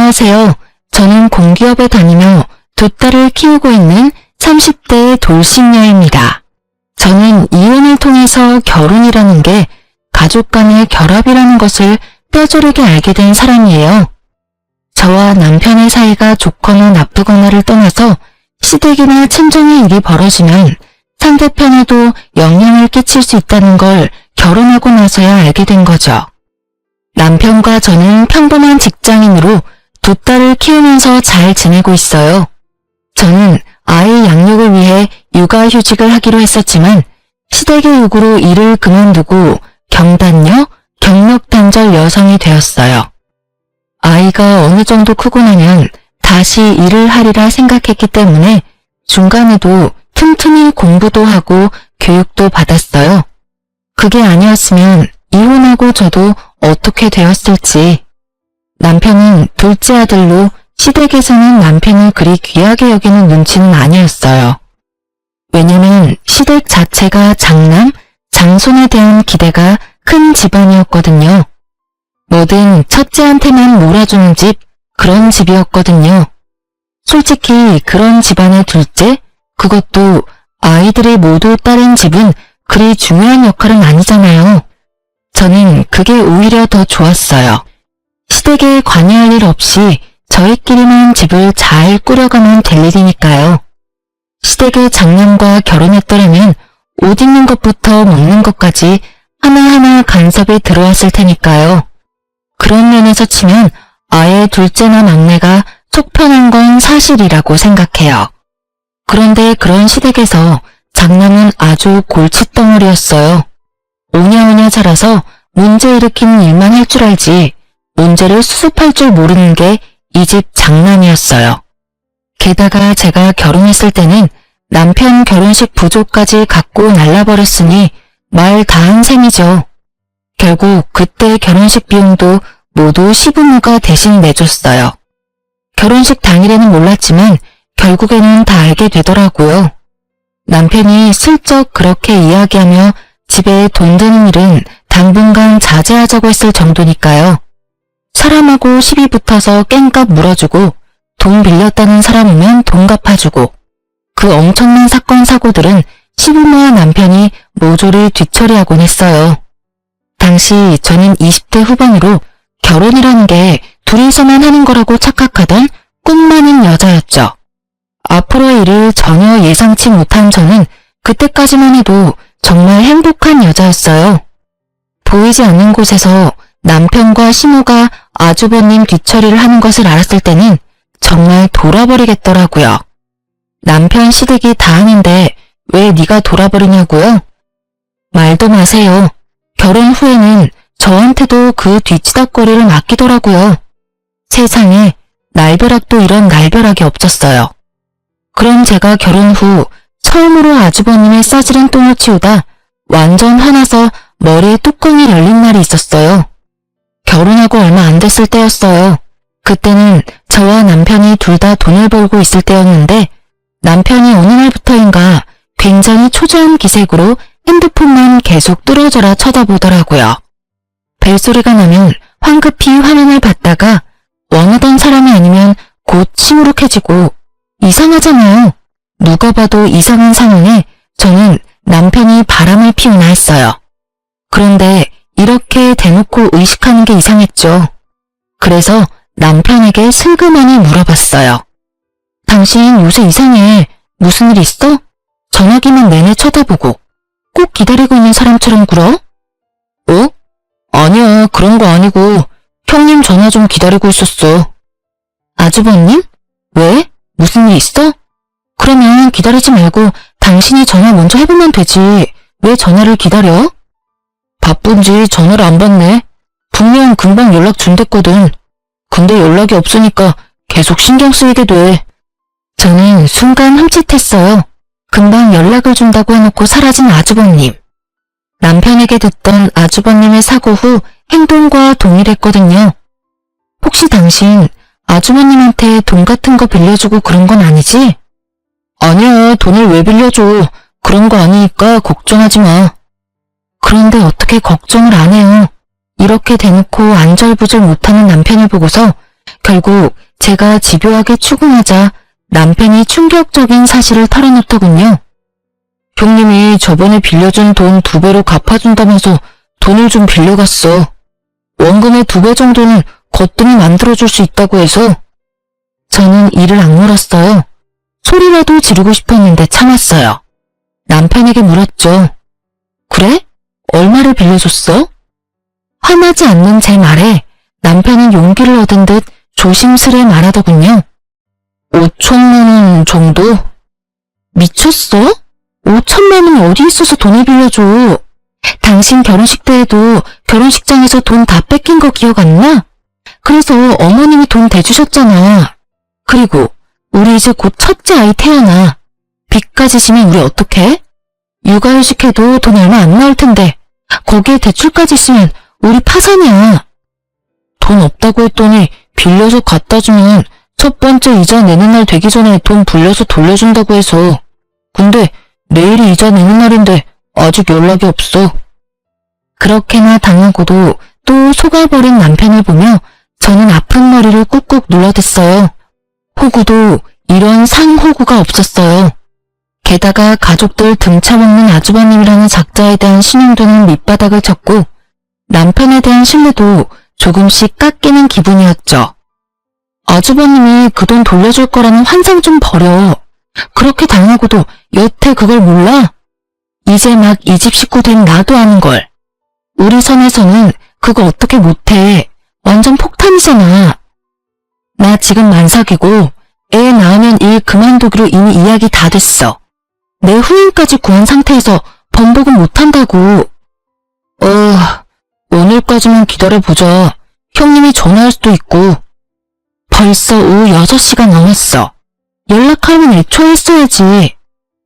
안녕하세요. 저는 공기업에 다니며 두 딸을 키우고 있는 30대의 돌싱녀입니다. 저는 이혼을 통해서 결혼이라는 게 가족 간의 결합이라는 것을 뼈저리게 알게 된 사람이에요. 저와 남편의 사이가 좋거나 나쁘거나를 떠나서 시댁이나 친정의 일이 벌어지면 상대편에도 영향을 끼칠 수 있다는 걸 결혼하고 나서야 알게 된 거죠. 남편과 저는 평범한 직장인으로 두 딸을 키우면서 잘 지내고 있어요. 저는 아이 양육을 위해 육아휴직을 하기로 했었지만 시댁의 요구로 일을 그만두고 경단녀, 경력단절 여성이 되었어요. 아이가 어느 정도 크고 나면 다시 일을 하리라 생각했기 때문에 중간에도 틈틈이 공부도 하고 교육도 받았어요. 그게 아니었으면 이혼하고 저도 어떻게 되었을지. 남편은 둘째 아들로 시댁에서는 남편을 그리 귀하게 여기는 눈치는 아니었어요. 왜냐면 시댁 자체가 장남, 장손에 대한 기대가 큰 집안이었거든요. 뭐든 첫째한테만 몰아주는 집, 그런 집이었거든요. 솔직히 그런 집안의 둘째, 그것도 아이들이 모두 딸인 집은 그리 중요한 역할은 아니잖아요. 저는 그게 오히려 더 좋았어요. 시댁에 관여할 일 없이 저희끼리만 집을 잘 꾸려가면 될 일이니까요. 시댁의 장남과 결혼했더라면 옷 입는 것부터 먹는 것까지 하나하나 간섭이 들어왔을 테니까요. 그런 면에서 치면 아예 둘째나 막내가 속 편한 건 사실이라고 생각해요. 그런데 그런 시댁에서 장남은 아주 골칫덩어리였어요. 오냐오냐 자라서 문제 일으키는 일만 할 줄 알지 문제를 수습할 줄 모르는 게 이 집 장남이었어요. 게다가 제가 결혼했을 때는 남편 결혼식 부조까지 갖고 날라버렸으니 말 다한 셈이죠. 결국 그때 결혼식 비용도 모두 시부모가 대신 내줬어요. 결혼식 당일에는 몰랐지만 결국에는 다 알게 되더라고요. 남편이 슬쩍 그렇게 이야기하며 집에 돈 드는 일은 당분간 자제하자고 했을 정도니까요. 사람하고 시비 붙어서 깽값 물어주고 돈 빌렸다는 사람 오면 돈 갚아주고 그 엄청난 사건 사고들은 시부모와 남편이 모조리 뒤처리하곤 했어요. 당시 저는 20대 후반으로 결혼이라는 게 둘이서만 하는 거라고 착각하던 꿈 많은 여자였죠. 앞으로의 일을 전혀 예상치 못한 저는 그때까지만 해도 정말 행복한 여자였어요. 보이지 않는 곳에서 남편과 시모가 아주버님 뒤처리를 하는 것을 알았을 때는 정말 돌아버리겠더라고요. 남편 시댁이 다 하는데 왜 네가 돌아버리냐고요? 말도 마세요. 결혼 후에는 저한테도 그 뒤치다거리를 맡기더라고요. 세상에 날벼락도 이런 날벼락이 없었어요. 그럼 제가 결혼 후 처음으로 아주버님의 싸지른 똥을 치우다 완전 화나서 머리에 뚜껑이 열린 날이 있었어요. 결혼하고 얼마 안 됐을 때였어요. 그때는 저와 남편이 둘 다 돈을 벌고 있을 때였는데 남편이 어느 날부터인가 굉장히 초조한 기색으로 핸드폰만 계속 뚫어져라 쳐다보더라고요. 벨소리가 나면 황급히 화면을 받다가 원하던 사람이 아니면 곧 시무룩해지고 이상하잖아요. 누가 봐도 이상한 상황에 저는 남편이 바람을 피우나 했어요. 그런데 이렇게 대놓고 의식하는 게 이상했죠. 그래서 남편에게 슬그머니 물어봤어요. 당신 요새 이상해. 무슨 일 있어? 전화기만 내내 쳐다보고 꼭 기다리고 있는 사람처럼 굴어? 어? 아니야, 그런 거 아니고 형님 전화 좀 기다리고 있었어. 아주버님? 왜? 무슨 일 있어? 그러면 기다리지 말고 당신이 전화 먼저 해보면 되지. 왜 전화를 기다려? 바쁜지 전화를 안 받네. 분명 금방 연락 준댔거든. 근데 연락이 없으니까 계속 신경 쓰이게 돼. 저는 순간 흠칫했어요. 금방 연락을 준다고 해놓고 사라진 아주버님. 남편에게 듣던 아주버님의 사고 후 행동과 동일했거든요. 혹시 당신 아주버님한테 돈 같은 거 빌려주고 그런 건 아니지? 아니야, 돈을 왜 빌려줘. 그런 거 아니니까 걱정하지 마. 그런데 어떻게 걱정을 안 해요. 이렇게 대놓고 안절부절 못하는 남편을 보고서 결국 제가 집요하게 추궁하자 남편이 충격적인 사실을 털어놓더군요. 형님이 저번에 빌려준 돈 2배로 갚아준다면서 돈을 좀 빌려갔어. 원금의 2배 정도는 거뜬히 만들어줄 수 있다고 해서. 저는 이를 악물었어요. 소리라도 지르고 싶었는데 참았어요. 남편에게 물었죠. 그래? 얼마를 빌려줬어? 화나지 않는 제 말에 남편은 용기를 얻은 듯 조심스레 말하더군요. 5천만 원 정도? 미쳤어? 5천만 원이 어디 있어서 돈을 빌려줘? 당신 결혼식 때에도 결혼식장에서 돈 다 뺏긴 거 기억 안 나? 그래서 어머님이 돈 대주셨잖아. 그리고 우리 이제 곧 첫째 아이 태어나. 빚까지 지면 우리 어떡해? 육아휴직 해도 돈 얼마 안 나올 텐데 거기에 대출까지 있으면 우리 파산이야. 돈 없다고 했더니 빌려서 갖다 주면 첫 번째 이자 내는 날 되기 전에 돈 불려서 돌려준다고 해서. 근데 내일이 이자 내는 날인데 아직 연락이 없어. 그렇게나 당하고도 또 속아버린 남편을 보며 저는 아픈 머리를 꾹꾹 눌러댔어요. 호구도 이런 상호구가 없었어요. 게다가 가족들 등쳐먹는 아주버님이라는 작자에 대한 신용도는 밑바닥을 쳤고 남편에 대한 신뢰도 조금씩 깎이는 기분이었죠. 아주버님이 그 돈 돌려줄 거라는 환상 좀 버려. 그렇게 당하고도 여태 그걸 몰라? 이제 막 이 집 식구 된 나도 아는걸. 우리 선에서는 그거 어떻게 못해. 완전 폭탄이잖아. 나 지금 만삭이고 애 낳으면 일 그만두기로 이미 이야기 다 됐어. 내 후임까지 구한 상태에서 번복은 못한다고. 오늘까지만 기다려보자. 형님이 전화할 수도 있고. 벌써 오후 6시가 넘었어. 연락하면 애초에 했어야지.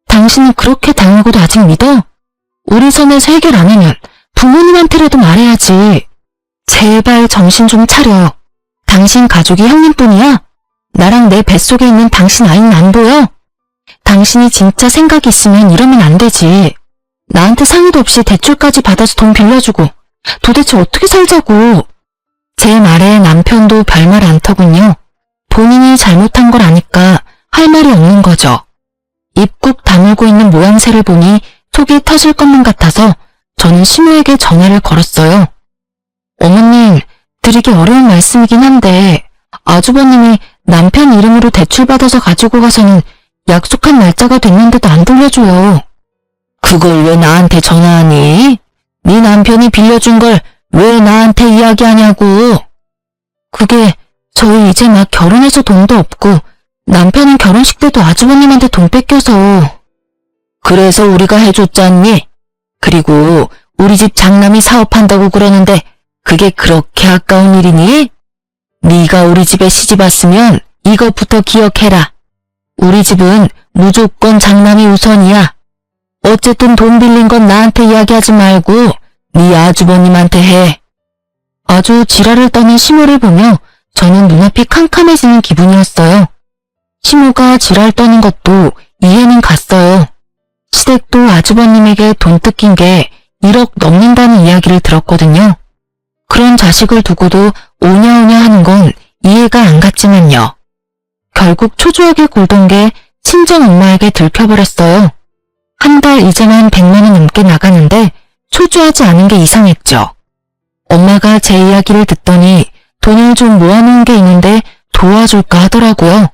당신은 그렇게 당하고도 아직 믿어? 우리 선에서 해결 안 하면 부모님한테라도 말해야지. 제발 정신 좀 차려. 당신 가족이 형님뿐이야? 나랑 내 뱃속에 있는 당신 아이는 안 보여? 당신이 진짜 생각이 있으면 이러면 안 되지. 나한테 상의도 없이 대출까지 받아서 돈 빌려주고 도대체 어떻게 살자고. 제 말에 남편도 별말 안 터군요. 본인이 잘못한 걸 아니까 할 말이 없는 거죠. 입 꾹 다물고 있는 모양새를 보니 속이 터질 것만 같아서 저는 신우에게 전화를 걸었어요. 어머님, 드리기 어려운 말씀이긴 한데 아주버님이 남편 이름으로 대출받아서 가지고 가서는 약속한 날짜가 됐는데도 안 돌려줘요. 그걸 왜 나한테 전화하니? 네 남편이 빌려준 걸 왜 나한테 이야기하냐고. 그게 저희 이제 막 결혼해서 돈도 없고 남편은 결혼식 때도 아주버님한테 돈 뺏겨서. 그래서 우리가 해줬잖니? 그리고 우리 집 장남이 사업한다고 그러는데 그게 그렇게 아까운 일이니? 네가 우리 집에 시집 왔으면 이것부터 기억해라. 우리 집은 무조건 장남이 우선이야. 어쨌든 돈 빌린 건 나한테 이야기하지 말고 네 아주버님한테 해. 아주 지랄을 떠는 시모를 보며 저는 눈앞이 캄캄해지는 기분이었어요. 시모가 지랄 떠는 것도 이해는 갔어요. 시댁도 아주버님에게 돈 뜯긴 게 1억 넘는다는 이야기를 들었거든요. 그런 자식을 두고도 오냐오냐 하는 건 이해가 안 갔지만요. 결국 초조하게 굴던 게 친정엄마에게 들켜버렸어요. 한 달 이제만 100만 원 넘게 나가는데 초조하지 않은 게 이상했죠. 엄마가 제 이야기를 듣더니 돈을 좀 모아놓은 게 있는데 도와줄까 하더라고요.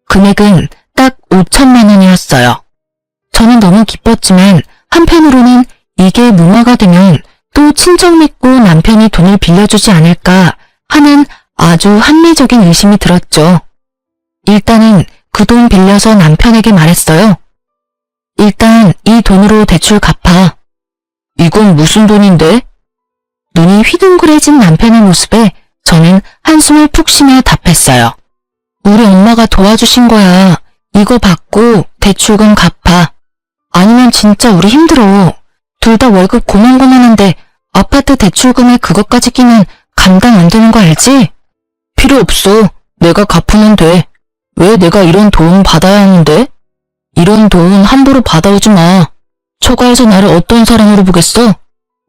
금액은 딱 5천만 원이었어요. 저는 너무 기뻤지만 한편으로는 이게 무마가 되면 또 친정 믿고 남편이 돈을 빌려주지 않을까 하는 아주 합리적인 의심이 들었죠. 일단은 그 돈 빌려서 남편에게 말했어요. 일단 이 돈으로 대출 갚아. 이건 무슨 돈인데? 눈이 휘둥그레진 남편의 모습에 저는 한숨을 푹 쉬며 답했어요. 우리 엄마가 도와주신 거야. 이거 받고 대출금 갚아. 아니면 진짜 우리 힘들어. 둘 다 월급 고만고만한데 아파트 대출금에 그것까지 끼면 감당 안 되는 거 알지? 필요 없어. 내가 갚으면 돼. 왜 내가 이런 도움 받아야 하는데? 이런 도움 함부로 받아오지 마. 처가에서 나를 어떤 사람으로 보겠어?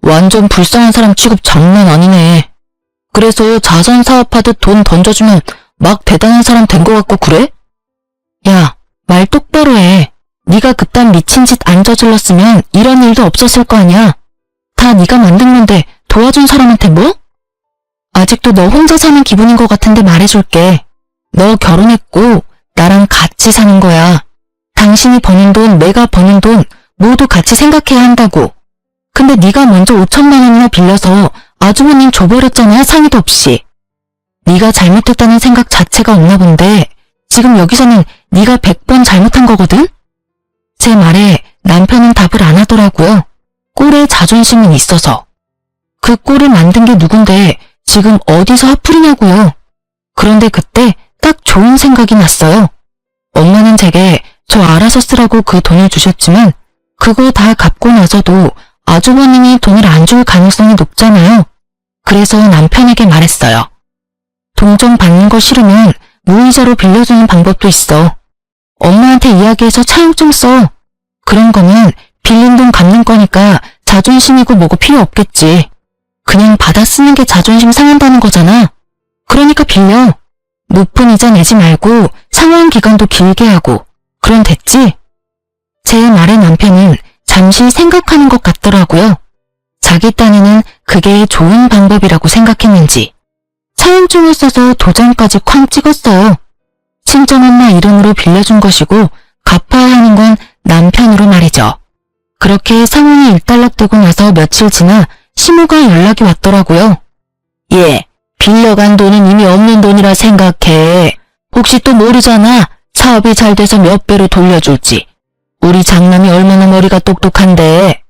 완전 불쌍한 사람 취급 장난 아니네. 그래서 자선 사업하듯 돈 던져주면 막 대단한 사람 된 것 같고 그래? 야, 말 똑바로 해. 네가 그딴 미친 짓 안 저질렀으면 이런 일도 없었을 거 아니야. 다 네가 만든 건데 도와준 사람한테 뭐? 아직도 너 혼자 사는 기분인 것 같은데 말해줄게. 너 결혼했고 나랑 같이 사는 거야. 당신이 버는 돈, 내가 버는 돈 모두 같이 생각해야 한다고. 근데 네가 먼저 5천만 원이나 빌려서 아주버님 줘버렸잖아, 상의도 없이. 네가 잘못했다는 생각 자체가 없나 본데 지금 여기서는 네가 100번 잘못한 거거든? 제 말에 남편은 답을 안 하더라고요. 꼴에 자존심은 있어서. 그 꼴을 만든 게 누군데 지금 어디서 화풀이냐고요. 그런데 그때 딱 좋은 생각이 났어요. 엄마는 제게 저 알아서 쓰라고 그 돈을 주셨지만 그거 다 갚고 나서도 아주버님이 돈을 안 줄 가능성이 높잖아요. 그래서 남편에게 말했어요. 돈 좀 받는 거 싫으면 무이자로 빌려주는 방법도 있어. 엄마한테 이야기해서 차용 좀 써. 그런 거는 빌린 돈 갚는 거니까 자존심이고 뭐고 필요 없겠지. 그냥 받아 쓰는 게 자존심 상한다는 거잖아. 그러니까 빌려. 높은 이자 내지 말고 상환 기간도 길게 하고. 그럼 됐지? 제 말에 남편은 잠시 생각하는 것 같더라고요. 자기 딴에는 그게 좋은 방법이라고 생각했는지. 차용증을 써서 도장까지 쾅 찍었어요. 친정엄마 이름으로 빌려준 것이고 갚아야 하는 건 남편으로 말이죠. 그렇게 상황이 일단락되고 나서 며칠 지나 시모가 연락이 왔더라고요. 예, 빌려간 돈은 이미 없는 돈이라 생각해. 혹시 또 모르잖아. 사업이 잘 돼서 몇 배로 돌려줄지. 우리 장남이 얼마나 머리가 똑똑한데.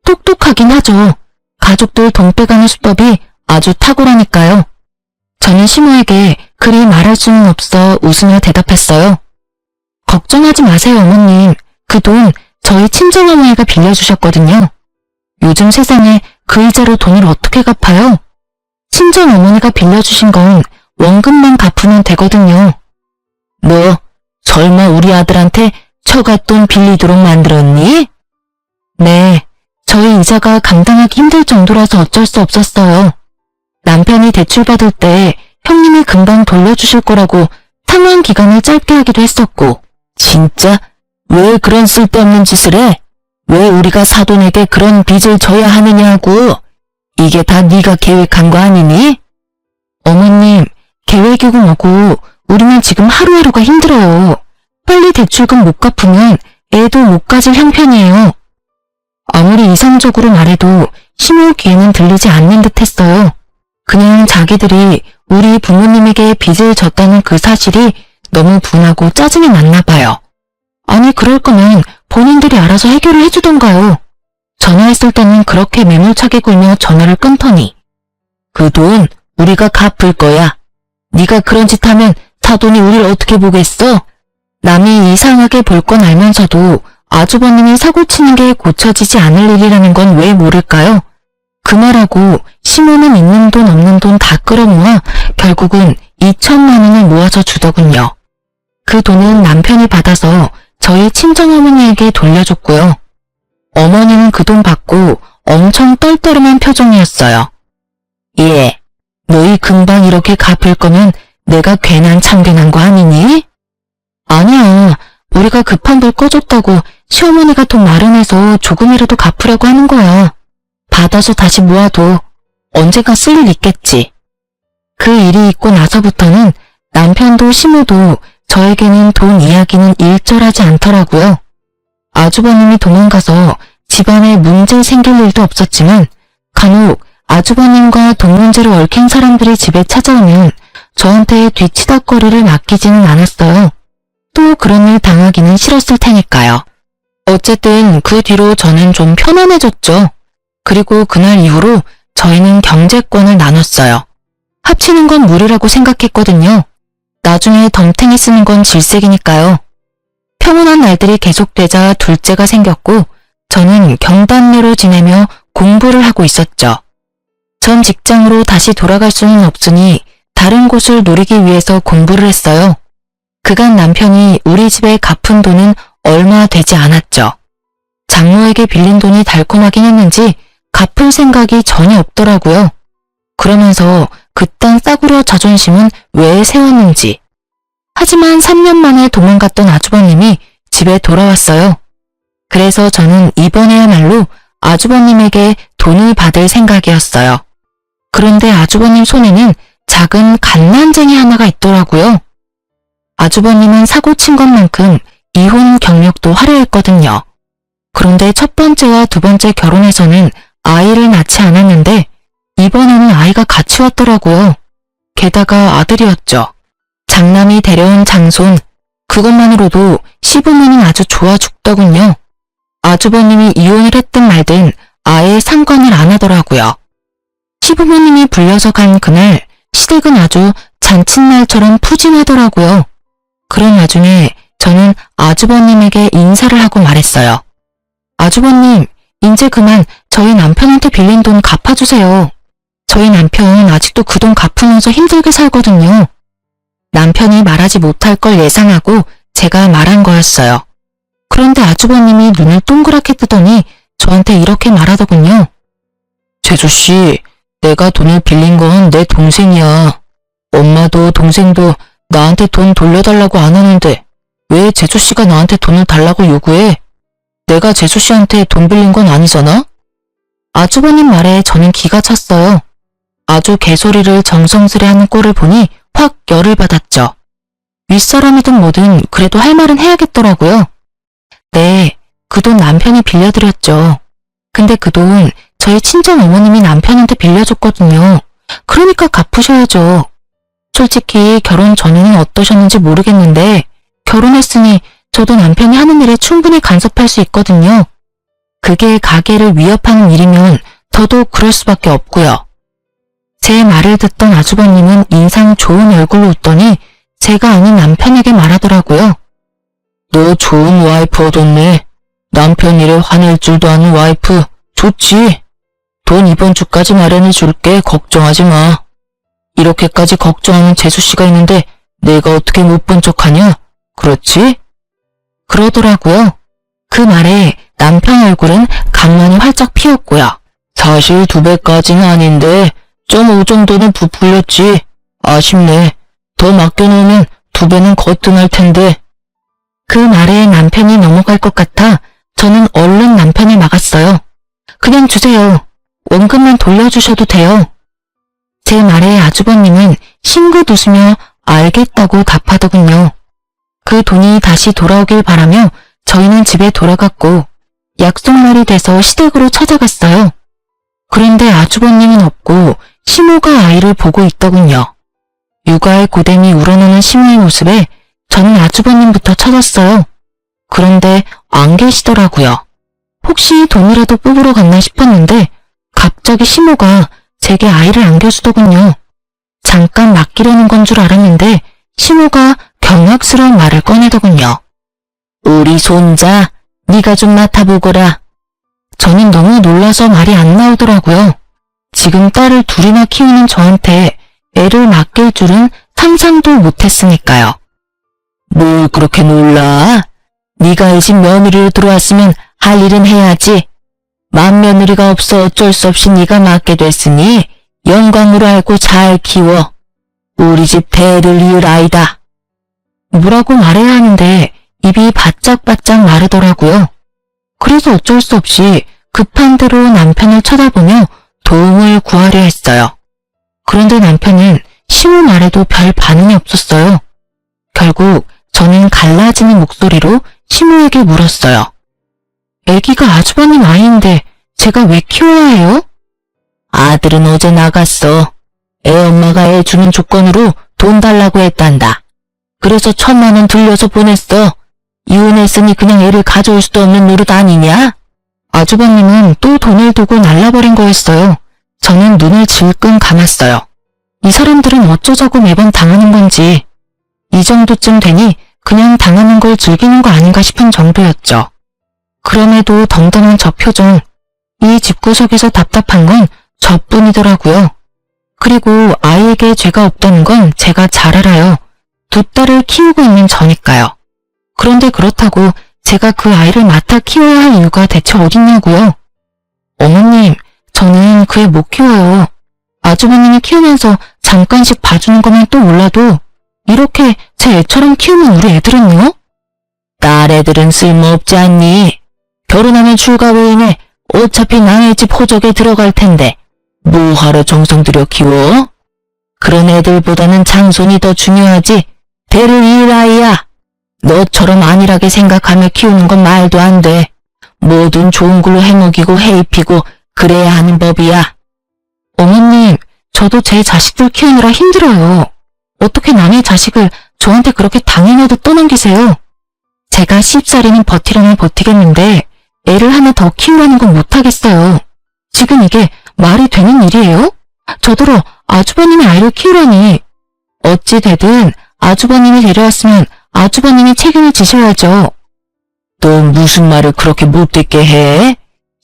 똑똑하긴 하죠. 가족들 돈 빼가는 수법이 아주 탁월하니까요. 저는 시모에게 그리 말할 수는 없어 웃으며 대답했어요. 걱정하지 마세요, 어머님. 그 돈 저희 친정어머니가 빌려주셨거든요. 요즘 세상에 그 이자로 돈을 어떻게 갚아요? 친정어머니가 빌려주신 건 원금만 갚으면 되거든요. 뭐, 설마 우리 아들한테 처갓돈 빌리도록 만들었니? 네, 저희 이자가 감당하기 힘들 정도라서 어쩔 수 없었어요. 남편이 대출받을 때 형님이 금방 돌려주실 거라고 상환 기간을 짧게 하기도 했었고. 진짜? 왜 그런 쓸데없는 짓을 해? 왜 우리가 사돈에게 그런 빚을 져야 하느냐고. 이게 다 네가 계획한 거 아니니? 어머님, 계획이고 뭐고 우리는 지금 하루하루가 힘들어요. 빨리 대출금 못 갚으면 애도 못 가질 형편이에요. 아무리 이성적으로 말해도 시모 귀에는 들리지 않는 듯 했어요. 그냥 자기들이 우리 부모님에게 빚을 졌다는 그 사실이 너무 분하고 짜증이 났나 봐요. 아니 그럴 거면 본인들이 알아서 해결을 해주던가요. 전화했을 때는 그렇게 매몰차게 굴며 전화를 끊더니 그 돈 우리가 갚을 거야. 네가 그런 짓 하면 사돈이 우릴 어떻게 보겠어? 남이 이상하게 볼 건 알면서도 아주버님이 사고치는 게 고쳐지지 않을 일이라는 건 왜 모를까요? 그 말하고 시모는 있는 돈 없는 돈 다 끌어모아 결국은 2천만 원을 모아서 주더군요. 그 돈은 남편이 받아서 저희 친정어머니에게 돌려줬고요. 어머니는 그 돈 받고 엄청 떨떠름한 표정이었어요. 예, 너희 금방 이렇게 갚을 거면 내가 괜한 참견한 거 아니니? 아니야, 우리가 급한 불 꺼줬다고 시어머니가 돈 마련해서 조금이라도 갚으려고 하는 거야. 받아서 다시 모아도 언젠가 쓸 일 있겠지. 그 일이 있고 나서부터는 남편도 시모도 저에게는 돈 이야기는 일절하지 않더라고요. 아주버님이 도망가서 집안에 문제 생길 일도 없었지만 간혹 아주버님과 돈 문제로 얽힌 사람들이 집에 찾아오면 저한테 뒤치다꺼리를 맡기지는 않았어요. 또 그런 일 당하기는 싫었을 테니까요. 어쨌든 그 뒤로 저는 좀 편안해졌죠. 그리고 그날 이후로 저희는 경제권을 나눴어요. 합치는 건 무리라고 생각했거든요. 나중에 덤탱이 쓰는 건 질색이니까요. 평온한 날들이 계속되자 둘째가 생겼고 저는 경단녀로 지내며 공부를 하고 있었죠. 전 직장으로 다시 돌아갈 수는 없으니 다른 곳을 노리기 위해서 공부를 했어요. 그간 남편이 우리 집에 갚은 돈은 얼마 되지 않았죠. 장모에게 빌린 돈이 달콤하긴 했는지 갚을 생각이 전혀 없더라고요. 그러면서 그딴 싸구려 자존심은 왜 세웠는지. 하지만 3년 만에 도망갔던 아주버님이 집에 돌아왔어요. 그래서 저는 이번에야말로 아주버님에게 돈을 받을 생각이었어요. 그런데 아주버님 손에는 작은 갓난쟁이 하나가 있더라고요. 아주버님은 사고 친 것만큼 이혼 경력도 화려했거든요. 그런데 첫 번째와 두 번째 결혼에서는 아이를 낳지 않았는데 이번에는 아이가 같이 왔더라고요. 게다가 아들이었죠. 장남이 데려온 장손, 그것만으로도 시부모는 아주 좋아 죽더군요. 아주버님이 이혼을 했든 말든 아예 상관을 안 하더라고요. 시부모님이 불려서 간 그날 시댁은 아주 잔칫날처럼 푸짐하더라고요. 그런 와중에 저는 아주버님에게 인사를 하고 말했어요. 아주버님, 이제 그만 저희 남편한테 빌린 돈 갚아주세요. 저희 남편 아직도 그 돈 갚으면서 힘들게 살거든요. 남편이 말하지 못할 걸 예상하고 제가 말한 거였어요. 그런데 아주버님이 눈을 동그랗게 뜨더니 저한테 이렇게 말하더군요. 재수씨, 내가 돈을 빌린 건 내 동생이야. 엄마도 동생도 나한테 돈 돌려달라고 안 하는데 왜 재수씨가 나한테 돈을 달라고 요구해? 내가 재수씨한테 돈 빌린 건 아니잖아? 아주버님 말에 저는 기가 찼어요. 아주 개소리를 정성스레 하는 꼴을 보니 확 열을 받았죠. 윗사람이든 뭐든 그래도 할 말은 해야겠더라고요. 네, 그 돈 남편이 빌려드렸죠. 근데 그 돈 저희 친정 어머님이 남편한테 빌려줬거든요. 그러니까 갚으셔야죠. 솔직히 결혼 전에는 어떠셨는지 모르겠는데 결혼했으니 저도 남편이 하는 일에 충분히 간섭할 수 있거든요. 그게 가게를 위협하는 일이면 더더욱 그럴 수밖에 없고요. 제 말을 듣던 아주버님은 인상 좋은 얼굴로 웃더니 제가 아는 남편에게 말하더라고요. 너 좋은 와이프 얻었네. 남편 일에 화낼 줄도 아는 와이프 좋지. 돈 이번 주까지 마련해 줄게. 걱정하지 마. 이렇게까지 걱정하는 재수씨가 있는데 내가 어떻게 못 본 척하냐? 그렇지? 그러더라고요. 그 말에 남편 얼굴은 강만이 활짝 피었고요. 사실 2배까지는 아닌데 0.5 정도는 부풀렸지. 아쉽네. 더 맡겨놓으면 2배는 거뜬할 텐데. 그 말에 남편이 넘어갈 것 같아 저는 얼른 남편을 막았어요. 그냥 주세요. 원금만 돌려주셔도 돼요. 제 말에 아주버님은 싱긋 웃으며 알겠다고 답하더군요. 그 돈이 다시 돌아오길 바라며 저희는 집에 돌아갔고 약속날이 돼서 시댁으로 찾아갔어요. 그런데 아주버님은 없고 시모가 아이를 보고 있더군요. 육아의 고됨이 우러나는 시모의 모습에 저는 아주버님부터 찾았어요. 그런데 안 계시더라고요. 혹시 돈이라도 뽑으러 갔나 싶었는데 갑자기 시모가 제게 아이를 안겨주더군요. 잠깐 맡기려는 건 줄 알았는데 시모가 경악스러운 말을 꺼내더군요. 우리 손자, 네가 좀 맡아보거라. 저는 너무 놀라서 말이 안 나오더라고요. 지금 딸을 둘이나 키우는 저한테 애를 맡길 줄은 상상도 못했으니까요. 뭘 그렇게 놀라? 네가 이 집 며느리로 들어왔으면 할 일은 해야지. 맏며느리가 없어 어쩔 수 없이 네가 맡게 됐으니 영광으로 알고 잘 키워. 우리 집 대를 이을 아이다. 뭐라고 말해야 하는데 입이 바짝바짝 마르더라고요. 그래서 어쩔 수 없이 급한 대로 남편을 쳐다보며 도움을 구하려 했어요. 그런데 남편은 시모 말에도 별 반응이 없었어요. 결국 저는 갈라지는 목소리로 시모에게 물었어요. 애기가 아주버님 아이인데 제가 왜 키워야 해요? 아들은 어제 나갔어. 애 엄마가 애 주는 조건으로 돈 달라고 했단다. 그래서 1,000만 원 들려서 보냈어. 이혼했으니 그냥 애를 가져올 수도 없는 노릇 아니냐? 아주버님은 또 돈을 두고 날라버린 거였어요. 저는 눈을 질끈 감았어요. 이 사람들은 어쩌자고 매번 당하는 건지. 이 정도쯤 되니 그냥 당하는 걸 즐기는 거 아닌가 싶은 정도였죠. 그럼에도 덤덤한 저 표정, 이 집구석에서 답답한 건 저뿐이더라고요. 그리고 아이에게 죄가 없다는 건 제가 잘 알아요. 2딸을 키우고 있는 저니까요. 그런데 그렇다고 제가 그 아이를 맡아 키워야 할 이유가 대체 어딨냐고요. 어머님, 저는 그 애 못 키워요. 아주버님이 키우면서 잠깐씩 봐주는 거면 또 몰라도 이렇게 제 애처럼 키우는 우리 애들은요? 딸 애들은 쓸모없지 않니? 결혼하면 출가 외인에 어차피 남의 집 호적에 들어갈 텐데 뭐하러 정성 들여 키워? 그런 애들보다는 장손이 더 중요하지. 대를 이을 아이야. 너처럼 안일하게 생각하며 키우는 건 말도 안 돼. 뭐든 좋은 걸로 해먹이고 해입히고 그래야 하는 법이야. 어머님, 저도 제 자식들 키우느라 힘들어요. 어떻게 남의 자식을 저한테 그렇게 당연하게 떠넘기세요? 제가 10살이면 버티려면 버티겠는데 애를 하나 더 키우라는 건 못하겠어요. 지금 이게 말이 되는 일이에요? 저더러 아주버님의 아이를 키우라니. 어찌 되든 아주버님이 데려왔으면 아주버님이 책임을 지셔야죠. 너 무슨 말을 그렇게 못듣게 해?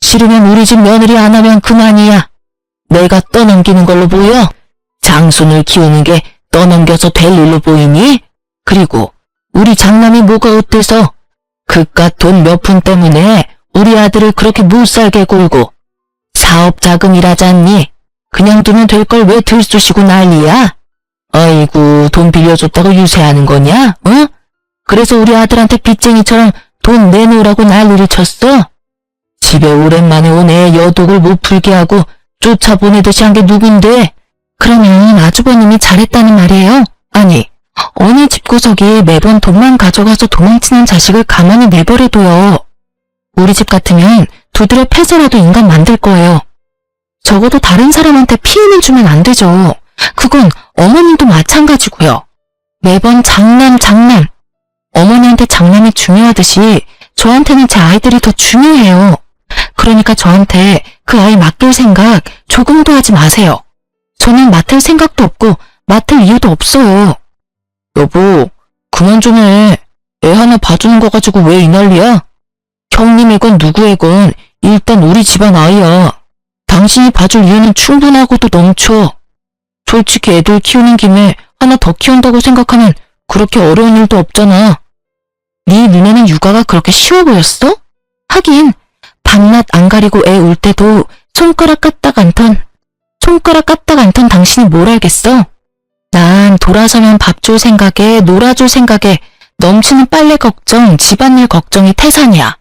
싫으면 우리 집 며느리 안 하면 그만이야. 내가 떠넘기는 걸로 보여? 장손을 키우는 게 떠넘겨서 될 일로 보이니? 그리고 우리 장남이 뭐가 어때서? 그깟 돈 몇 푼 때문에 우리 아들을 그렇게 못살게 굴고 사업 자금이라잖니? 그냥 두면 될 걸 왜 들쑤시고 난리야? 아이고, 돈 빌려줬다고 유세하는 거냐? 어? 그래서 우리 아들한테 빚쟁이처럼 돈 내놓으라고 난리를 쳤어? 집에 오랜만에 온 애 여독을 못 풀게 하고 쫓아보내듯이 한 게 누군데? 그러면 아주버님이 잘했다는 말이에요? 아니, 어느 집구석이 매번 돈만 가져가서 도망치는 자식을 가만히 내버려둬요. 우리 집 같으면 두드려 패서라도 인간 만들 거예요. 적어도 다른 사람한테 피해를 주면 안 되죠. 그건 어머님도 마찬가지고요. 매번 장남. 어머니한테 장남이 중요하듯이 저한테는 제 아이들이 더 중요해요. 그러니까 저한테 그 아이 맡길 생각 조금도 하지 마세요. 저는 맡을 생각도 없고 맡을 이유도 없어요. 여보, 그만 좀 해. 애 하나 봐주는 거 가지고 왜 이 난리야? 형님이건 누구이건 일단 우리 집안 아이야. 당신이 봐줄 이유는 충분하고도 넘쳐. 솔직히 애들 키우는 김에 하나 더 키운다고 생각하면 그렇게 어려운 일도 없잖아. 네 눈에는 육아가 그렇게 쉬워 보였어? 하긴 밤낮 안 가리고 애 울 때도 손가락 까딱 않던 당신이 뭘 알겠어? 난 돌아서면 밥 줄 생각에 놀아줄 생각에 넘치는 빨래 걱정, 집안일 걱정이 태산이야.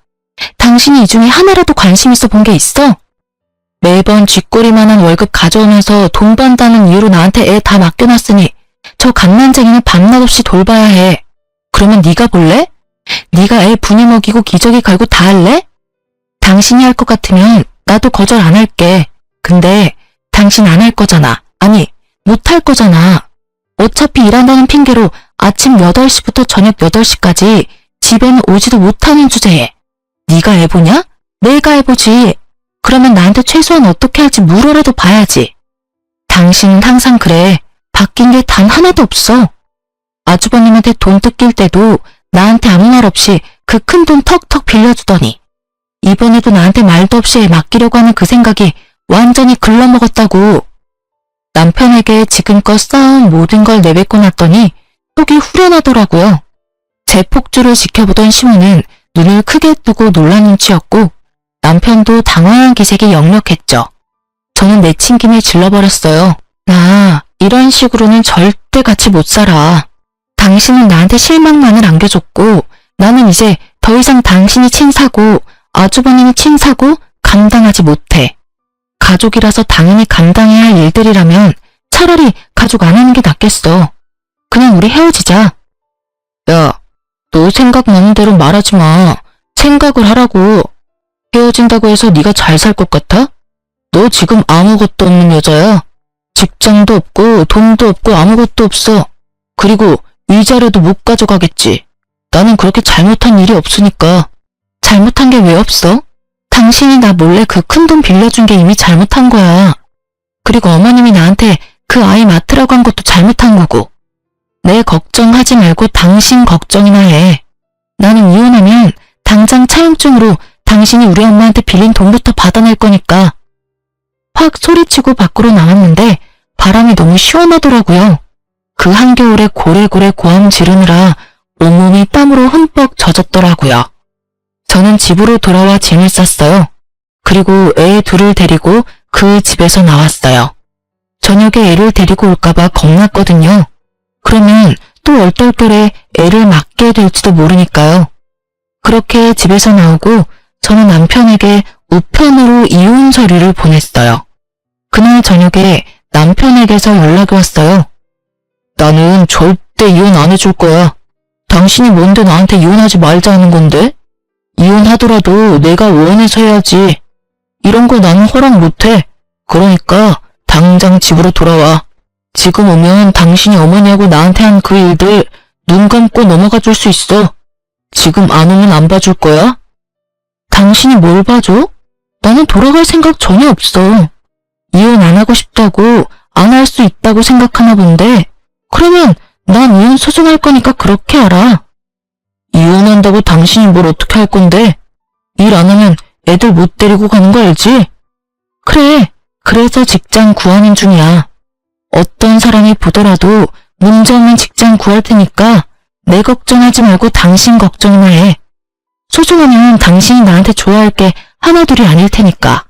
당신이 이 중에 하나라도 관심 있어 본 게 있어? 매번 쥐꼬리만한 월급 가져오면서 돈 번다는 이유로 나한테 애 다 맡겨놨으니 저 갓난쟁이는 밤낮 없이 돌봐야 해. 그러면 네가 볼래? 네가 애 분유 먹이고 기저귀 갈고 다 할래? 당신이 할 것 같으면 나도 거절 안 할게. 근데 당신 안 할 거잖아. 아니, 못 할 거잖아. 어차피 일한다는 핑계로 아침 8시부터 저녁 8시까지 집에는 오지도 못하는 주제에 네가 애 보냐? 내가 애 보지. 그러면 나한테 최소한 어떻게 할지 물어라도 봐야지. 당신은 항상 그래. 바뀐 게 단 하나도 없어. 아주버님한테 돈 뜯길 때도 나한테 아무 말 없이 그 큰 돈 턱턱 빌려주더니 이번에도 나한테 말도 없이 애 맡기려고 하는 그 생각이 완전히 글러먹었다고. 남편에게 지금껏 쌓아온 모든 걸 내뱉고 났더니 속이 후련하더라고요. 제 폭주를 지켜보던 시모는 눈을 크게 뜨고 놀란 눈치였고 남편도 당황한 기색이 역력했죠. 저는 내친 김에 질러버렸어요. 나 이런 식으로는 절대 같이 못 살아. 당신은 나한테 실망만을 안겨줬고 나는 이제 더 이상 당신이 친 사고 아주버님이 친 사고 감당하지 못해. 가족이라서 당연히 감당해야 할 일들이라면 차라리 가족 안 하는 게 낫겠어. 그냥 우리 헤어지자. 야, 너 생각나는 대로 말하지 마. 생각을 하라고. 헤어진다고 해서 네가 잘 살 것 같아? 너 지금 아무것도 없는 여자야. 직장도 없고 돈도 없고 아무것도 없어. 그리고 위자료도 못 가져가겠지. 나는 그렇게 잘못한 일이 없으니까. 잘못한 게 왜 없어? 당신이 나 몰래 그 큰 돈 빌려준 게 이미 잘못한 거야. 그리고 어머님이 나한테 그 아이 맡으라고 한 것도 잘못한 거고. 내 걱정하지 말고 당신 걱정이나 해. 나는 이혼하면 당장 차용증으로 당신이 우리 엄마한테 빌린 돈부터 받아낼 거니까. 확 소리치고 밖으로 나왔는데 바람이 너무 시원하더라고요. 그 한겨울에 고래고래 고함 지르느라 온몸이 땀으로 흠뻑 젖었더라고요. 저는 집으로 돌아와 짐을 쌌어요. 그리고 애 둘을 데리고 그 집에서 나왔어요. 저녁에 애를 데리고 올까봐 겁났거든요. 그러면 또 얼떨결에 애를 맡게 될지도 모르니까요. 그렇게 집에서 나오고 저는 남편에게 우편으로 이혼 서류를 보냈어요. 그날 저녁에 남편에게서 연락이 왔어요. 나는 절대 이혼 안 해줄 거야. 당신이 뭔데 나한테 이혼하지 말자 하는 건데? 이혼하더라도 내가 원해서 해야지. 이런 거 나는 허락 못해. 그러니까 당장 집으로 돌아와. 지금 오면 당신이 어머니하고 나한테 한 그 일들 눈 감고 넘어가 줄 수 있어. 지금 안 오면 안 봐줄 거야? 당신이 뭘 봐줘? 나는 돌아갈 생각 전혀 없어. 이혼 안 하고 싶다고 안 할 수 있다고 생각하나 본데 그러면 난 이혼 소송할 거니까 그렇게 알아. 이혼한다고 당신이 뭘 어떻게 할 건데? 일 안 하면 애들 못 데리고 가는 거 알지? 그래, 그래서 직장 구하는 중이야. 어떤 사람이 보더라도 문제없는 직장 구할 테니까 내 걱정하지 말고 당신 걱정이나 해. 소송하면 당신이 나한테 좋아할 게 하나둘이 아닐 테니까.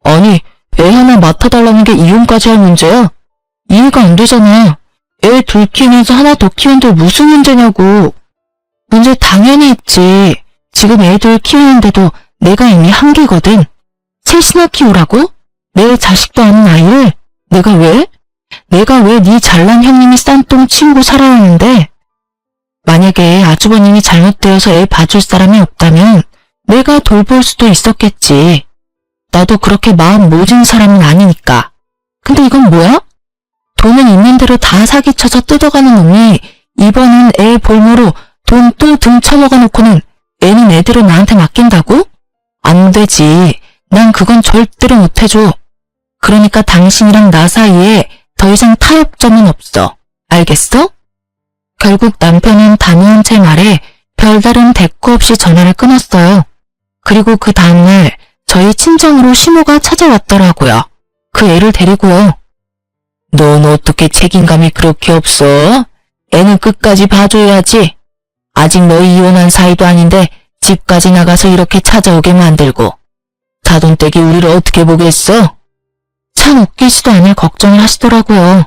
아니, 애 하나 맡아달라는 게 이혼까지 할 문제야? 이해가 안 되잖아. 애 둘 키우면서 하나 더 키우는데 무슨 문제냐고. 문제 당연히 있지. 지금 애들 키우는데도 내가 이미 한계거든. 셋이나 키우라고? 내 자식도 아닌 아이를? 내가 왜? 내가 왜 네 잘난 형님이 싼똥 치우고 살아야 하는데? 만약에 아주버님이 잘못되어서 애 봐줄 사람이 없다면 내가 돌볼 수도 있었겠지. 나도 그렇게 마음 모진 사람은 아니니까. 근데 이건 뭐야? 돈은 있는 대로 다 사기쳐서 뜯어가는 놈이 이번엔 애 볼모로 돈 또 등쳐먹어 놓고는 애는 애들을 나한테 맡긴다고? 안 되지. 난 그건 절대로 못해줘. 그러니까 당신이랑 나 사이에 더 이상 타협점은 없어. 알겠어? 결국 남편은 단호한 제 말에 별다른 대꾸 없이 전화를 끊었어요. 그리고 그 다음날 저희 친정으로 시모가 찾아왔더라고요. 그 애를 데리고요. 넌 어떻게 책임감이 그렇게 없어? 애는 끝까지 봐줘야지. 아직 너희 이혼한 사이도 아닌데 집까지 나가서 이렇게 찾아오게 만들고. 사돈댁이 우리를 어떻게 보겠어? 참 웃기지도 않을 걱정을 하시더라고요.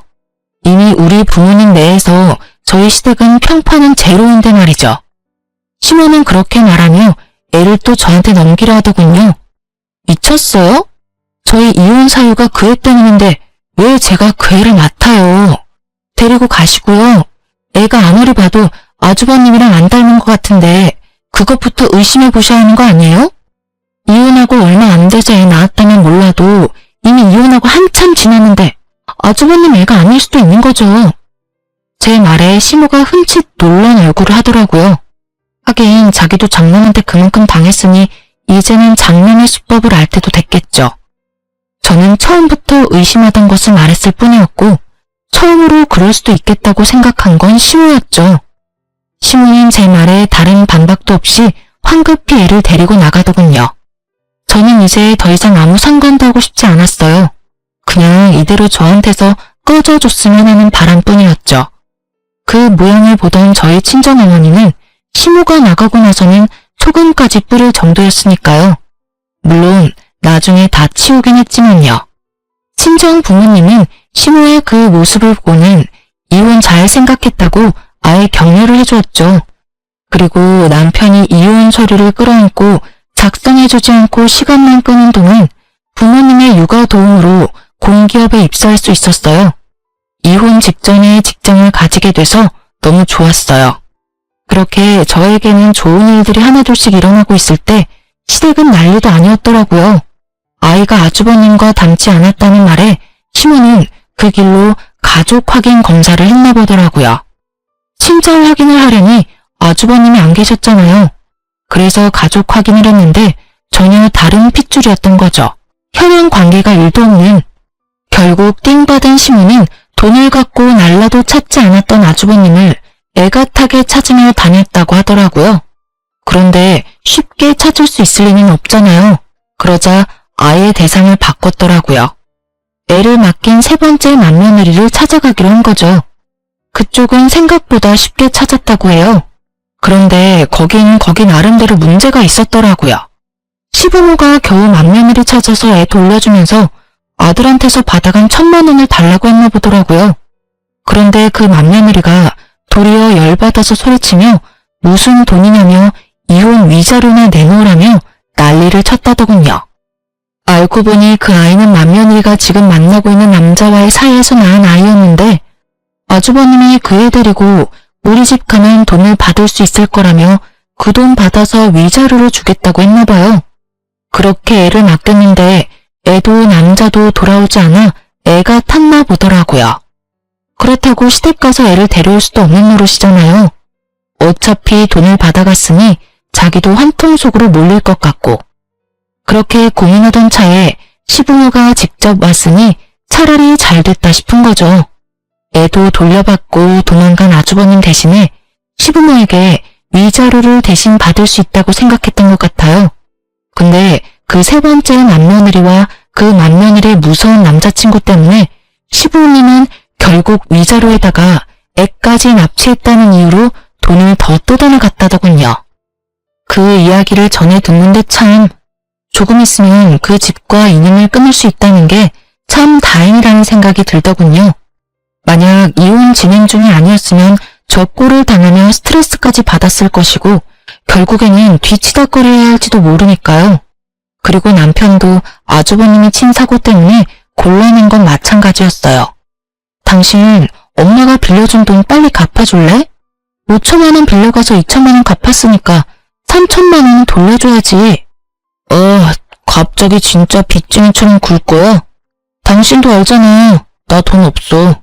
이미 우리 부모님 내에서 저희 시댁은 평판은 제로인데 말이죠. 시모는 그렇게 말하며 애를 또 저한테 넘기려 하더군요. 미쳤어요? 저희 이혼 사유가 그 애 때문인데 왜 제가 그 애를 맡아요? 데리고 가시고요. 애가 아무리 봐도 아주버님이랑 안 닮은 것 같은데 그것부터 의심해 보셔야 하는 거 아니에요? 이혼하고 얼마 안 돼서 애 낳았다면 몰라도 이미 이혼하고 한참 지났는데 아주버님 애가 아닐 수도 있는 거죠. 제 말에 시모가 흠칫 놀란 얼굴을 하더라고요. 하긴 자기도 장남한테 그만큼 당했으니 이제는 장남의 수법을 알 때도 됐겠죠. 저는 처음부터 의심하던 것을 말했을 뿐이었고 처음으로 그럴 수도 있겠다고 생각한 건 시모였죠. 시모는 제 말에 다른 반박도 없이 황급히 애를 데리고 나가더군요. 저는 이제 더 이상 아무 상관도 하고 싶지 않았어요. 그냥 이대로 저한테서 꺼져줬으면 하는 바람뿐이었죠. 그 모양을 보던 저희 친정어머니는 시모가 나가고 나서는 소금까지 뿌릴 정도였으니까요. 물론 나중에 다 치우긴 했지만요. 친정 부모님은 시모의 그 모습을 보고는 이혼 잘 생각했다고 아예 격려를 해주었죠. 그리고 남편이 이혼 서류를 끌어안고 작성해주지 않고 시간만 끄는 동안 부모님의 육아 도움으로 공기업에 입사할 수 있었어요. 이혼 직전에 직장을 가지게 돼서 너무 좋았어요. 그렇게 저에게는 좋은 일들이 하나둘씩 일어나고 있을 때 시댁은 난리도 아니었더라고요. 아이가 아주버님과 닮지 않았다는 말에 시모는 그 길로 가족 확인 검사를 했나 보더라고요. 친정 확인을 하려니 아주버님이 안 계셨잖아요. 그래서 가족 확인을 했는데 전혀 다른 핏줄이었던 거죠. 혈연 관계가 1도 없는. 결국 띵받은 시모는 돈을 갖고 날라도 찾지 않았던 아주버님을 애가타게 찾으며 다녔다고 하더라고요. 그런데 쉽게 찾을 수 있을 리는 없잖아요. 그러자 아예 대상을 바꿨더라고요. 애를 맡긴 세 번째 맏며느리를 찾아가기로 한 거죠. 그쪽은 생각보다 쉽게 찾았다고 해요. 그런데 거긴 거기 나름대로 문제가 있었더라고요. 시부모가 겨우 맏며느리 찾아서 애 돌려주면서 아들한테서 받아간 1,000만 원을 달라고 했나 보더라고요. 그런데 그 맏며느리가 도리어 열받아서 소리치며 무슨 돈이냐며 이혼 위자료나 내놓으라며 난리를 쳤다더군요. 알고 보니 그 아이는 맏며느리가 지금 만나고 있는 남자와의 사이에서 낳은 아이였는데 아주버님이 그 애 데리고 우리 집 가면 돈을 받을 수 있을 거라며 그 돈 받아서 위자료를 주겠다고 했나 봐요. 그렇게 애를 맡겼는데 애도 남자도 돌아오지 않아 애가 탔나 보더라고요. 그렇다고 시댁 가서 애를 데려올 수도 없는 노릇이잖아요. 어차피 돈을 받아갔으니 자기도 한통 속으로 몰릴 것 같고. 그렇게 고민하던 차에 시부모가 직접 왔으니 차라리 잘 됐다 싶은 거죠. 애도 돌려받고 도망간 아주버님 대신에 시부모에게 위자료를 대신 받을 수 있다고 생각했던 것 같아요. 근데 그 세 번째 맏며느리와 그 맏며느리의 무서운 남자친구 때문에 시부모님은 결국 위자료에다가 애까지 납치했다는 이유로 돈을 더 뜯어나갔다더군요. 그 이야기를 전해 듣는데 참 조금 있으면 그 집과 인연을 끊을 수 있다는 게 참 다행이라는 생각이 들더군요. 만약 이혼 진행 중이 아니었으면 저 꼴을 당하며 스트레스까지 받았을 것이고 결국에는 뒤치다거려야 할지도 모르니까요. 그리고 남편도 아주버님이 친 사고 때문에 곤란한 건 마찬가지였어요. 당신 엄마가 빌려준 돈 빨리 갚아줄래? 5천만 원 빌려가서 2천만 원 갚았으니까 3천만 원은 돌려줘야지. 갑자기 진짜 빚쟁이처럼 굴 거야? 당신도 알잖아. 나 돈 없어.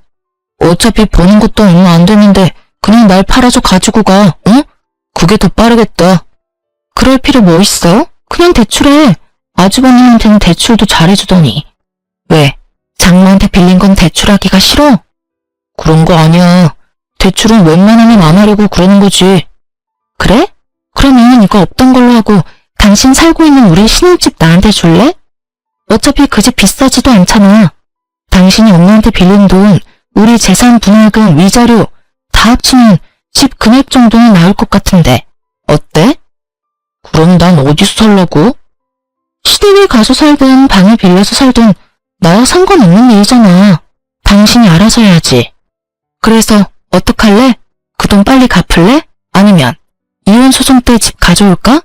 어차피 버는 것도 얼마 안 되는데 그냥 날 팔아서 가지고 가, 응? 그게 더 빠르겠다. 그럴 필요 뭐 있어? 그냥 대출해. 아주버님한테는 대출도 잘해주더니. 왜? 장모한테 빌린 건 대출하기가 싫어? 그런 거 아니야. 대출은 웬만하면 안 하려고 그러는 거지. 그래? 그러면 이거 없던 걸로 하고 당신 살고 있는 우리 신혼집 나한테 줄래? 어차피 그 집 비싸지도 않잖아. 당신이 엄마한테 빌린 돈, 우리 재산 분할금, 위자료 다 합치면 집 금액 정도는 나올 것 같은데 어때? 그럼 난 어디서 살라고? 시댁에 가서 살든 방을 빌려서 살든 나와 상관없는 일이잖아. 당신이 알아서 해야지. 그래서 어떡할래? 그 돈 빨리 갚을래? 아니면 이혼 소송 때 집 가져올까?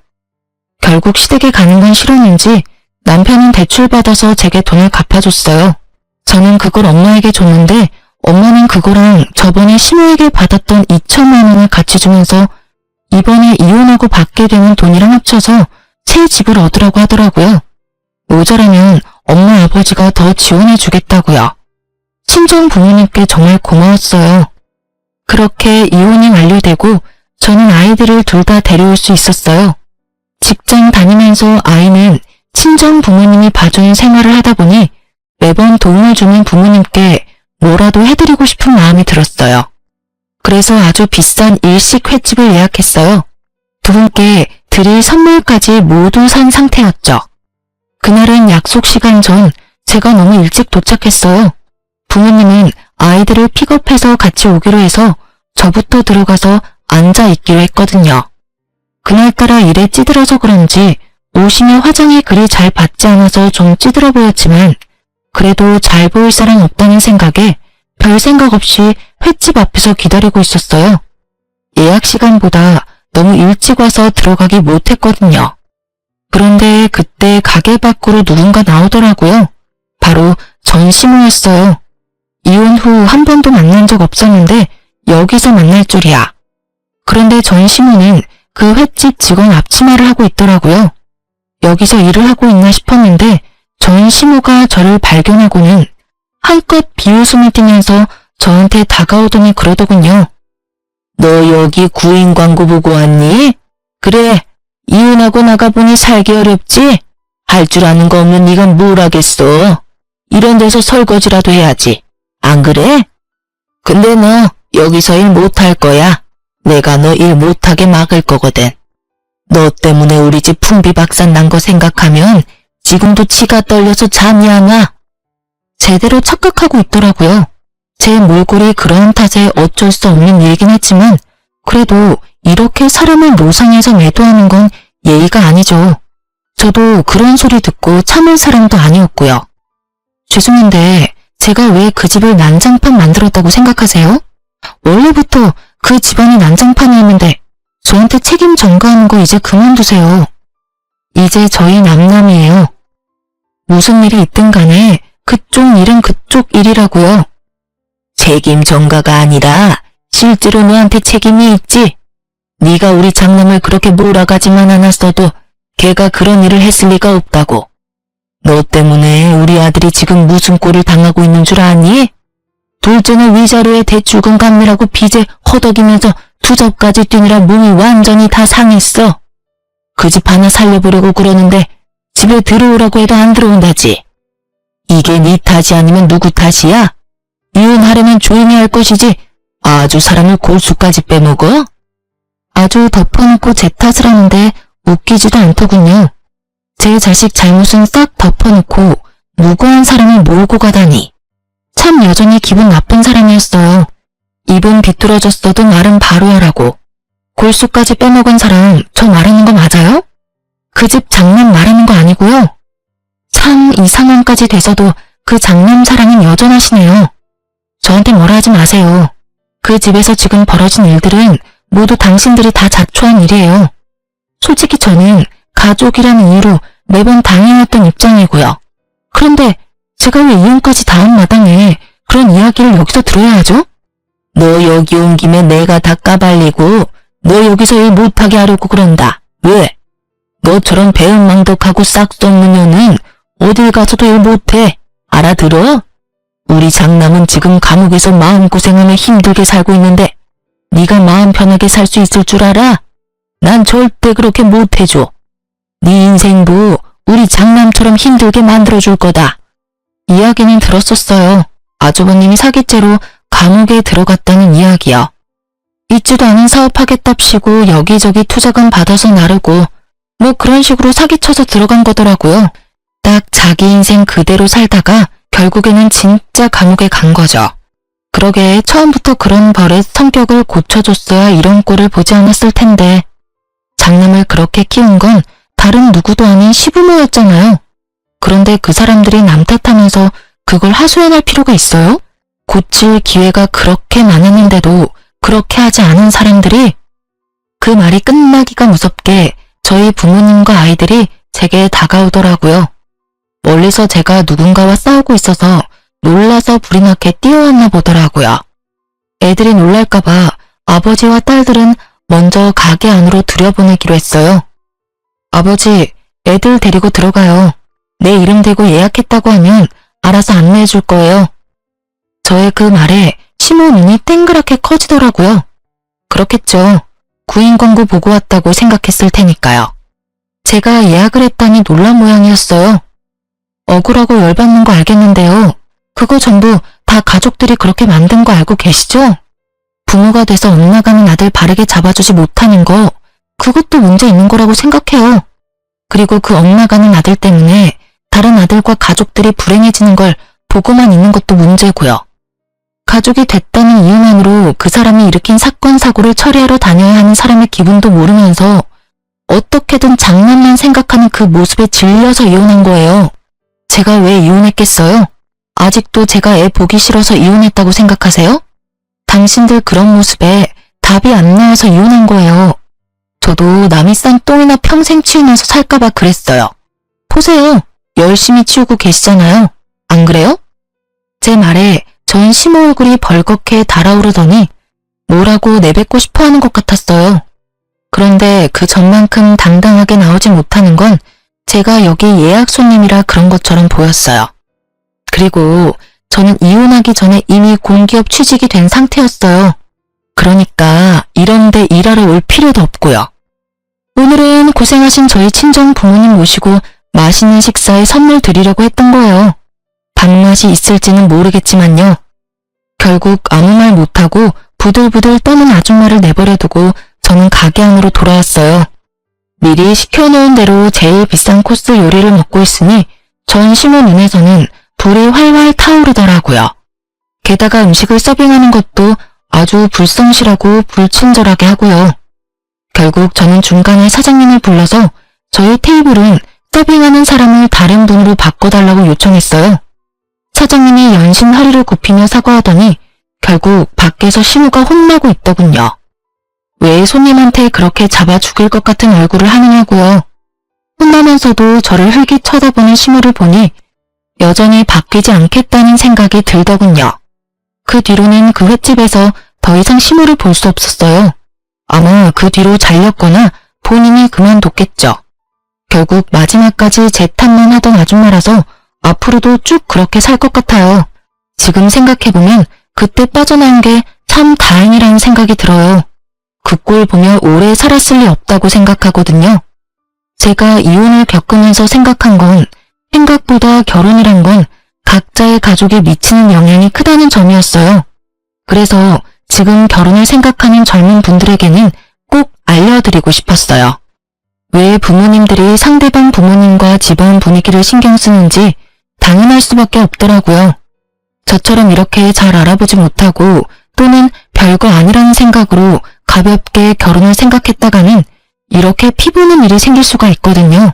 결국 시댁에 가는 건 싫었는지 남편은 대출받아서 제게 돈을 갚아줬어요. 저는 그걸 엄마에게 줬는데 엄마는 그거랑 저번에 시모에게 받았던 2천만 원을 같이 주면서 이번에 이혼하고 받게 되는 돈이랑 합쳐서 새 집을 얻으라고 하더라고요. 모자라면 엄마 아버지가 더 지원해 주겠다고요. 친정 부모님께 정말 고마웠어요. 그렇게 이혼이 완료되고 저는 아이들을 둘 다 데려올 수 있었어요. 직장 다니면서 아이는 친정 부모님이 봐주는 생활을 하다 보니 매번 도움을 주는 부모님께 뭐라도 해드리고 싶은 마음이 들었어요. 그래서 아주 비싼 일식 횟집을 예약했어요. 두 분께 드릴 선물까지 모두 산 상태였죠. 그날은 약속 시간 전 제가 너무 일찍 도착했어요. 부모님은 아이들을 픽업해서 같이 오기로 해서 저부터 들어가서 앉아 있기로 했거든요. 그날따라 일에 찌들어서 그런지 옷이며 화장이 그리 잘 받지 않아서 좀 찌들어 보였지만 그래도 잘 보일 사람 없다는 생각에 별 생각 없이 횟집 앞에서 기다리고 있었어요. 예약 시간보다 너무 일찍 와서 들어가기 못했거든요. 그런데 그때 가게 밖으로 누군가 나오더라고요. 바로 전시모였어요. 이혼 후 한 번도 만난 적 없었는데 여기서 만날 줄이야. 그런데 전시모는 그 횟집 직원 앞치마를 하고 있더라고요. 여기서 일을 하고 있나 싶었는데 전시모가 저를 발견하고는 한껏 비웃음을 띠면서 저한테 다가오더니 그러더군요. 너 여기 구인 광고 보고 왔니? 그래, 이혼하고 나가보니 살기 어렵지? 할 줄 아는 거 없는 네가 뭘 하겠어? 이런 데서 설거지라도 해야지. 안 그래? 근데 너 여기서 일 못할 거야. 내가 너 일 못하게 막을 거거든. 너 때문에 우리 집 풍비박산 난 거 생각하면 지금도 치가 떨려서 잠이 안 와. 제대로 착각하고 있더라고요. 제 몰골이 그러한 탓에 어쩔 수 없는 일이긴 했지만 그래도 이렇게 사람을 모상해서 매도하는 건 예의가 아니죠. 저도 그런 소리 듣고 참을 사람도 아니었고요. 죄송한데 제가 왜 그 집을 난장판 만들었다고 생각하세요? 원래부터 그 집안이 난장판이었는데 저한테 책임 전가하는 거 이제 그만두세요. 이제 저희 남남이에요. 무슨 일이 있든 간에 그쪽 일은 그쪽 일이라고요. 책임 전가가 아니라 실제로 너한테 책임이 있지. 네가 우리 장남을 그렇게 몰아가지만 않았어도 걔가 그런 일을 했을 리가 없다고. 너 때문에 우리 아들이 지금 무슨 꼴을 당하고 있는 줄 아니? 둘째는 위자료에 대출금 갚느라고 빚에 허덕이면서 투잡까지 뛰느라 몸이 완전히 다 상했어. 그 집 하나 살려보려고 그러는데 집에 들어오라고 해도 안 들어온다지. 이게 네 탓이 아니면 누구 탓이야? 이혼하려면 조용히 할 것이지 아주 사람을 골수까지 빼먹어? 아주 덮어놓고 제 탓을 하는데 웃기지도 않더군요. 제 자식 잘못은 싹 덮어놓고 무고한 사람을 몰고 가다니. 참 여전히 기분 나쁜 사람이었어요. 입은 비뚤어졌어도 말은 바로 하라고. 골수까지 빼먹은 사람 저 말하는 거 맞아요? 그 집 장남 말하는 거 아니고요. 참 이 상황까지 돼서도 그 장남 사랑은 여전하시네요. 저한테 뭐라 하지 마세요. 그 집에서 지금 벌어진 일들은 모두 당신들이 다 자초한 일이에요. 솔직히 저는 가족이라는 이유로 매번 당해왔던 입장이고요. 그런데 제가 왜 이혼까지 다음 마당에 그런 이야기를 여기서 들어야 하죠? 너 여기 온 김에 내가 다 까발리고 너 여기서 일 못하게 하려고 그런다. 왜? 너처럼 배은망덕하고 싹수 없는 년은 어딜 가서도 일 못해. 알아들어? 우리 장남은 지금 감옥에서 마음고생하며 힘들게 살고 있는데 네가 마음 편하게 살 수 있을 줄 알아? 난 절대 그렇게 못해줘. 네 인생도 우리 장남처럼 힘들게 만들어줄 거다. 이야기는 들었었어요. 아주버님이 사기죄로 감옥에 들어갔다는 이야기요. 있지도 않은 사업하겠답시고 여기저기 투자금 받아서 나르고 뭐 그런 식으로 사기쳐서 들어간 거더라고요. 딱 자기 인생 그대로 살다가 결국에는 진짜 감옥에 간 거죠. 그러게 처음부터 그런 버릇 성격을 고쳐줬어야 이런 꼴을 보지 않았을 텐데 장남을 그렇게 키운 건 다른 누구도 아닌 시부모였잖아요. 그런데 그 사람들이 남 탓하면서 그걸 하소연할 필요가 있어요? 고칠 기회가 그렇게 많았는데도 그렇게 하지 않은 사람들이 그 말이 끝나기가 무섭게 저희 부모님과 아이들이 제게 다가오더라고요. 멀리서 제가 누군가와 싸우고 있어서 놀라서 불이 나게 뛰어왔나 보더라고요. 애들이 놀랄까봐 아버지와 딸들은 먼저 가게 안으로 들여보내기로 했어요. 아버지, 애들 데리고 들어가요. 내 이름 대고 예약했다고 하면 알아서 안내해 줄 거예요. 저의 그 말에 시모 눈이 땡그랗게 커지더라고요. 그렇겠죠. 구인 광고 보고 왔다고 생각했을 테니까요. 제가 예약을 했다니 놀란 모양이었어요. 억울하고 열받는 거 알겠는데요. 그거 전부 다 가족들이 그렇게 만든 거 알고 계시죠? 부모가 돼서 엇나가는 아들 바르게 잡아주지 못하는 거, 그것도 문제 있는 거라고 생각해요. 그리고 그 엇나가는 아들 때문에 다른 아들과 가족들이 불행해지는 걸 보고만 있는 것도 문제고요. 가족이 됐다는 이유만으로 그 사람이 일으킨 사건 사고를 처리하러 다녀야 하는 사람의 기분도 모르면서 어떻게든 장남만 생각하는 그 모습에 질려서 이혼한 거예요. 제가 왜 이혼했겠어요? 아직도 제가 애 보기 싫어서 이혼했다고 생각하세요? 당신들 그런 모습에 답이 안 나와서 이혼한 거예요. 저도 남이 싼 똥이나 평생 치우면서 살까봐 그랬어요. 보세요. 열심히 치우고 계시잖아요. 안 그래요? 제 말에 전 시모 얼굴이 벌겋게 달아오르더니 뭐라고 내뱉고 싶어하는 것 같았어요. 그런데 그 전만큼 당당하게 나오지 못하는 건 제가 여기 예약 손님이라 그런 것처럼 보였어요. 그리고 저는 이혼하기 전에 이미 공기업 취직이 된 상태였어요. 그러니까 이런 데 일하러 올 필요도 없고요. 오늘은 고생하신 저희 친정 부모님 모시고 맛있는 식사에 선물 드리려고 했던 거예요. 밥맛이 있을지는 모르겠지만요. 결국 아무 말 못하고 부들부들 떠는 아줌마를 내버려두고 저는 가게 안으로 돌아왔어요. 미리 시켜놓은 대로 제일 비싼 코스 요리를 먹고 있으니 전 시모 눈에서는 불이 활활 타오르더라고요. 게다가 음식을 서빙하는 것도 아주 불성실하고 불친절하게 하고요. 결국 저는 중간에 사장님을 불러서 저희 테이블은 서빙하는 사람을 다른 분으로 바꿔달라고 요청했어요. 사장님이 연신 허리를 굽히며 사과하더니 결국 밖에서 신우가 혼나고 있더군요. 왜 손님한테 그렇게 잡아 죽일 것 같은 얼굴을 하느냐고요. 혼나면서도 저를 흘기 쳐다보는 신우를 보니 여전히 바뀌지 않겠다는 생각이 들더군요. 그 뒤로는 그 횟집에서 더 이상 신우를 볼 수 없었어요. 아마 그 뒤로 잘렸거나 본인이 그만뒀겠죠. 결국 마지막까지 제 탓만 하던 아줌마라서 앞으로도 쭉 그렇게 살 것 같아요. 지금 생각해보면 그때 빠져나온 게 참 다행이라는 생각이 들어요. 그 꼴 보며 오래 살았을 리 없다고 생각하거든요. 제가 이혼을 겪으면서 생각한 건 생각보다 결혼이란 건 각자의 가족에 미치는 영향이 크다는 점이었어요. 그래서 지금 결혼을 생각하는 젊은 분들에게는 꼭 알려드리고 싶었어요. 왜 부모님들이 상대방 부모님과 집안 분위기를 신경 쓰는지 당연할 수밖에 없더라고요. 저처럼 이렇게 잘 알아보지 못하고 또는 별거 아니라는 생각으로 가볍게 결혼을 생각했다가는 이렇게 피보는 일이 생길 수가 있거든요.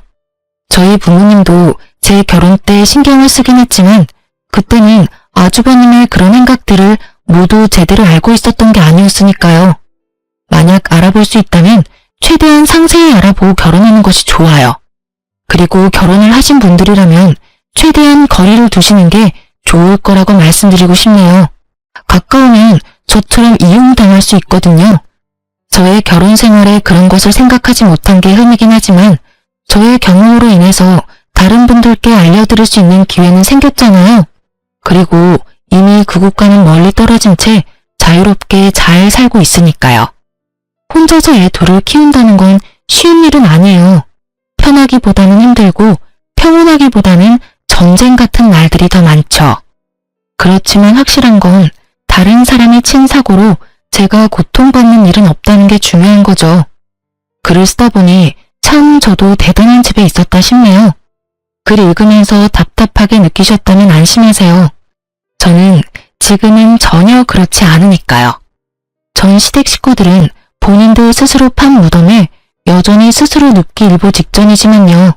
저희 부모님도 제 결혼 때 신경을 쓰긴 했지만 그때는 아주버님의 그런 생각들을 모두 제대로 알고 있었던 게 아니었으니까요. 만약 알아볼 수 있다면 최대한 상세히 알아보고 결혼하는 것이 좋아요. 그리고 결혼을 하신 분들이라면 최대한 거리를 두시는 게 좋을 거라고 말씀드리고 싶네요. 가까우면 저처럼 이용당할 수 있거든요. 저의 결혼 생활에 그런 것을 생각하지 못한 게 흠이긴 하지만 저의 경험으로 인해서 다른 분들께 알려드릴 수 있는 기회는 생겼잖아요. 그리고 이미 그곳과는 멀리 떨어진 채 자유롭게 잘 살고 있으니까요. 혼자서 애 둘을 키운다는 건 쉬운 일은 아니에요. 편하기보다는 힘들고 평온하기보다는 전쟁 같은 날들이 더 많죠. 그렇지만 확실한 건 다른 사람의 친 사고로 제가 고통받는 일은 없다는 게 중요한 거죠. 글을 쓰다 보니 참 저도 대단한 집에 있었다 싶네요. 글 읽으면서 답답하게 느끼셨다면 안심하세요. 저는 지금은 전혀 그렇지 않으니까요. 전 시댁 식구들은 본인들 스스로 판 무덤에 여전히 스스로 눕기 일보 직전이지만요.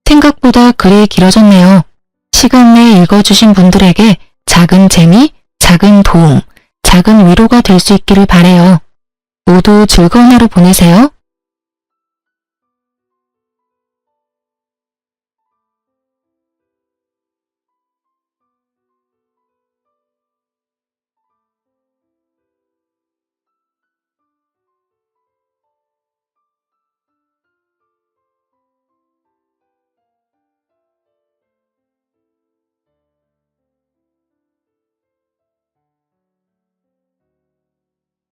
생각보다 글이 길어졌네요. 시간 내에 읽어주신 분들에게 작은 재미, 작은 도움, 작은 위로가 될 수 있기를 바라요. 모두 즐거운 하루 보내세요.